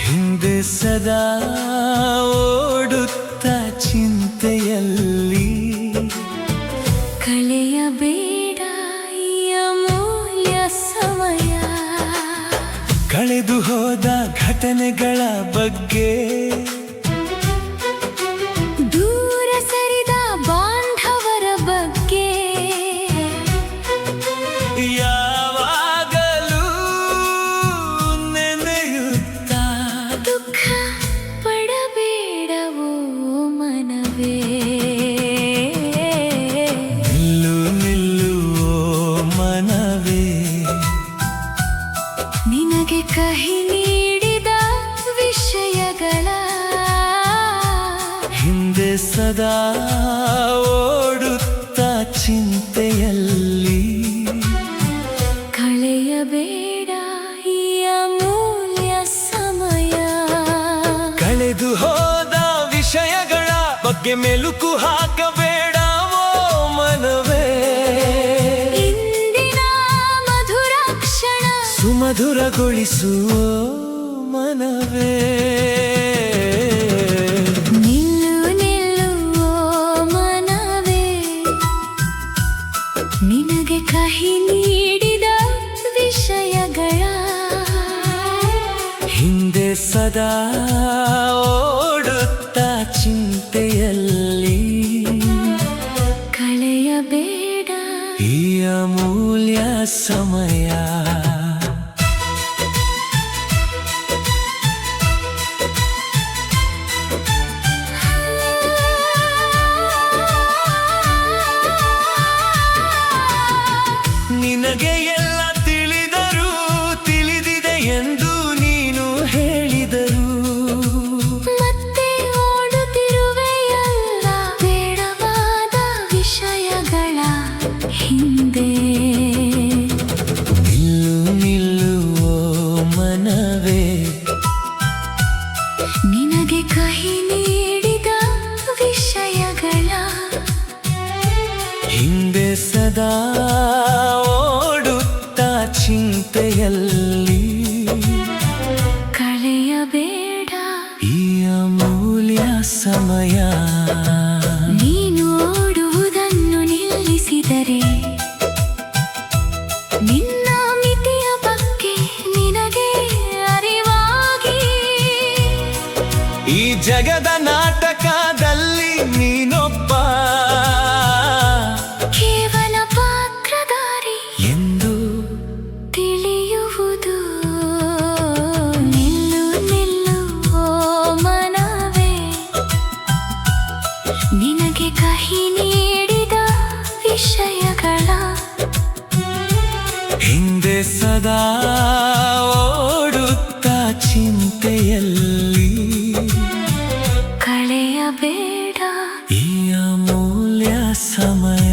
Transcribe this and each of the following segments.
ಹಿಂದೆ ಸದಾ ಓಡುತ್ತ ಚಿಂತೆಯಲ್ಲಿ ಕಳೆಯಬೇಡ ಈ ಅಮೂಲ್ಯ ಸಮಯ. ಕಳೆದು ಹೋದ ಘಟನೆಗಳ ಬಗ್ಗೆ ದೂರ ಸರಿದ ಬಾಂಧವರ ಬಗ್ಗೆ ಯಾವಾಗಲೂ ನೆನೆಯುತ್ತ ದುಃಖ ಪಡಬೇಡವೋ ಮನವೇ. ನಿಲ್ಲು ನಿಲ್ಲು ಓ ಮನವೇ, ನಿನಗೆ ಕಹಿ ನೀಡಿದ ವಿಷಯಗಳ ಹಿಂದೆ ಸದಾ ಓಡುತ್ತ ಚಿಂತೆಯಲ್ಲಿ ಕಳೆಯಬೇಡ ಈ ಅಮೂಲ್ಯ ಸಮಯ. ಕಳೆದು ಹೋದ ವಿಷಯಗಳ ಬಗ್ಗೆ ಮೆಲುಕು ಹಾಕಬೇಡವೋ ಮನವೇ. ಇಂದಿನ ಮಧುರ ಕ್ಷಣ ಸುಮಧುರಗೊಳಿಸುವ ಮನವೇ. ನಿಲ್ಲು ನಿಲ್ಲು ಓ ಮನವೇ, ನಿನಗೆ ಕಹಿ ನೀಡಿದ ವಿಷಯಗಳ ಹಿಂದೆ ಸದಾ ಓಡುತ್ತ ಚಿಂತೆಯಲ್ಲಿ ಕಳೆಯಬೇಡ ಈ ಅಮೂಲ್ಯ ಸಮಯ. ನಿನಗೆ ಎಲ್ಲ ತಿಳಿದರೂ ತಿಳಿದಿದೆ ಎಂದು ನೀನು ಹೇಳಿದರು. ಮತ್ತೆ ಓಡುತ್ತಿರುವೆಯಲ್ಲ ಬೇಡವಾದ ವಿಷಯಗಳ ಹಿಂದೆ. ನಿಲ್ಲು ನಿಲ್ಲು ಓ ಮನವೇ, ನಿನಗೆ ಕಹಿ ನೀಡಿದ ವಿಷಯಗಳ ಹಿಂದೆ ಸದಾ ಓಡುತ್ತ ಚಿಂತೆಯಲ್ಲಿ ಕಳೆಯಬೇಡ ಈ ಅಮೂಲ್ಯ ಸಮಯ. ನೀನು ಓಡುವುದನ್ನು ನಿಲ್ಲಿಸಿದರೆ ನಿನ್ನ ಮಿತಿಯ ಬಗ್ಗೆ ನಿನಗೆ ಅರಿವಾಗಿ ಈ ಜಗದ ನಾಟಕದಲ್ಲಿ ನೀನೊಬ್ಬ ಕೇವಲ ಪಾತ್ರಧಾರಿ ಎಂದು ತಿಳಿಯುವುದು. ನಿಲ್ಲು ನಿಲ್ಲು ಓ ಮನವೇ, ನಿನಗೆ ಕಹಿ ನೀಡಿದ ವಿಷಯಗಳ ಹಿಂದೆ ಸದಾ ಓಡುತ್ತ ಚಿಂತೆಯಲ್ಲಿ ಕಳೆಯಬೇಡ ಈ ಅಮೂಲ್ಯ ಸಮಯ.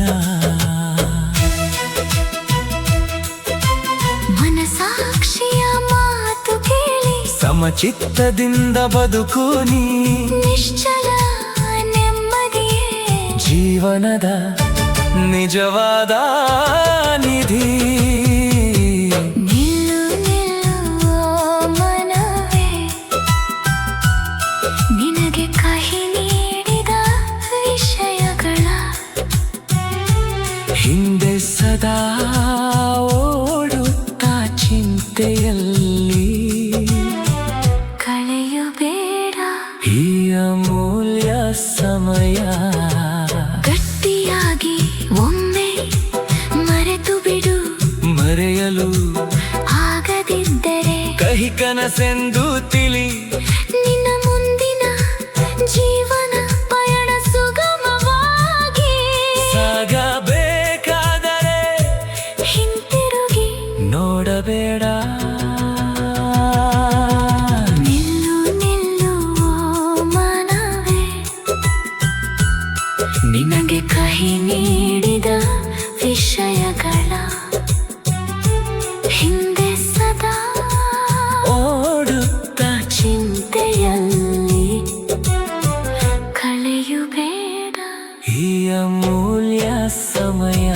ಮನಸಾಕ್ಷಿಯ ಮಾತು ಕೇಳಿ ಸಮಚಿತ್ತದಿಂದ ಬದುಕು ನೀ, ನಿಶ್ಚಲ ನೆಮ್ಮದಿಯೇ ಜೀವನದ ನಿಜವಾದ ನಿಧಿ. ನಿಲ್ಲು ನಿಲ್ಲು ಓ ಮನವೇ, ನಿನಗೆ ಕಹಿ ನೀಡಿದ ವಿಷಯಗಳ ಹಿಂದೆ ಸದಾ ಓಡುತ್ತ ಚಿಂತೆಯಲ್ಲಿ ಕಳೆಯಬೇಡ ಈ ಅಮೂಲ್ಯ ಸಮಯ. ಗಟ್ಟಿಯಾಗಿ ಒಮ್ಮೆ ಮರೆತು ಬಿಡು, ಮರೆಯಲು ಆಗದಿದ್ದರೆ ಕಹಿ ಕನಸೆಂದು ತಿಳಿ. ನಿನ್ನ ಮುಂದಿನ ಜೀವನ ಪಯಣ ಸುಗಮವಾಗಿ ಸಾಗಬೇಕಾದರೆ ಹಿಂತಿರುಗಿ ನೋಡಬೇಡ. ನಿಲ್ಲು ನಿಲ್ಲು ಓ ಮನವೇ, ನಿನಗೆ ಕಹಿ ನೀಡಿದ ವಿಷಯಗಳ ಹಿಂದೆ ಸದಾ ಓಡುತ್ತ ಚಿಂತೆಯಲ್ಲಿ ಕಳೆಯಬೇಡ ಈ ಅಮೂಲ್ಯ ಸಮಯ.